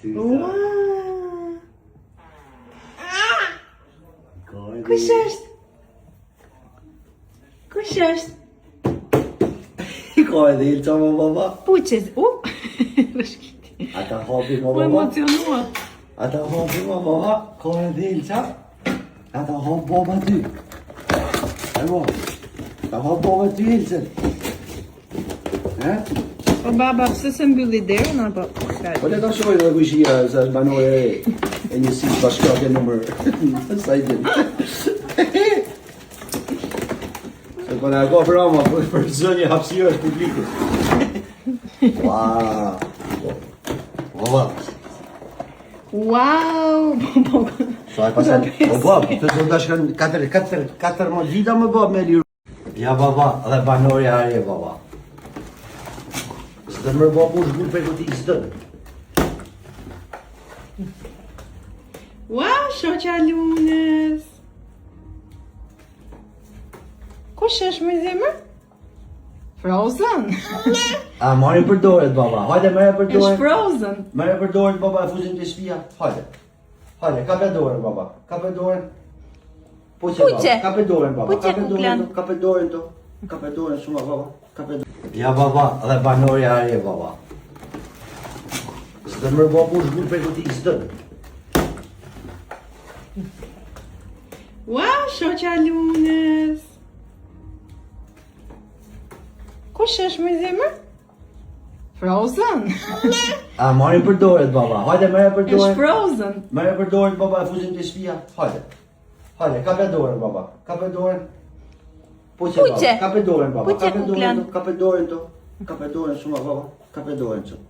Ua! Kush është? Kush është? Ka edhe Ilqa më baba. Puqes, rëshkiti. Ata hapi më Po baba. emocionua. Ata hapi më baba. Ka edhe Ilqa. Ata hap baba ty. E bo. Ata hap baba ty Ilqen. Po baba, pse se mbylli derën apo? Po le ta shoj edhe kujshia se është banore e njësisë bashkake nëmër Sajdin. Se po nga ka frama për zënje hapësirës publike. Wow. Baba. Wow! Sa e pasen, o bab, të të ndashkan 4 më vita më bab me liru. Ja baba, dhe banori arje baba. Së të mërë baba u shgull për këti së dënë. Wow, shoqja Lunës. Kush është me zemër? Frozen. A, marim për doret baba, hajde mërë për Është doret. Frozen. Mërë për doret baba, e fuzim të shpia, hajde. Hajde, ka për doren baba, ka për doren. Puqe baba, ka për doren baba, Puqe, ka për doren to, ka për doren to. Ka për doren shumë baba, ka për doren. Ja baba, dhe banori arje baba. Së të mërë baba u shgull për këti së dënë. Wow, shoqja Lunës. Kush është me zemër? Frozen. A, marim për doret baba, hajde mërë për Është doret. Frozen. Mërë për doret baba, e fuzim të shpia, hajde. Hajde, ka për doren baba, ka për doren. Puqe baba, ka për doren baba, Puqe, ka për doren kuklan. to, ka për doren to. Ka për doren shumë baba, ka për doren që.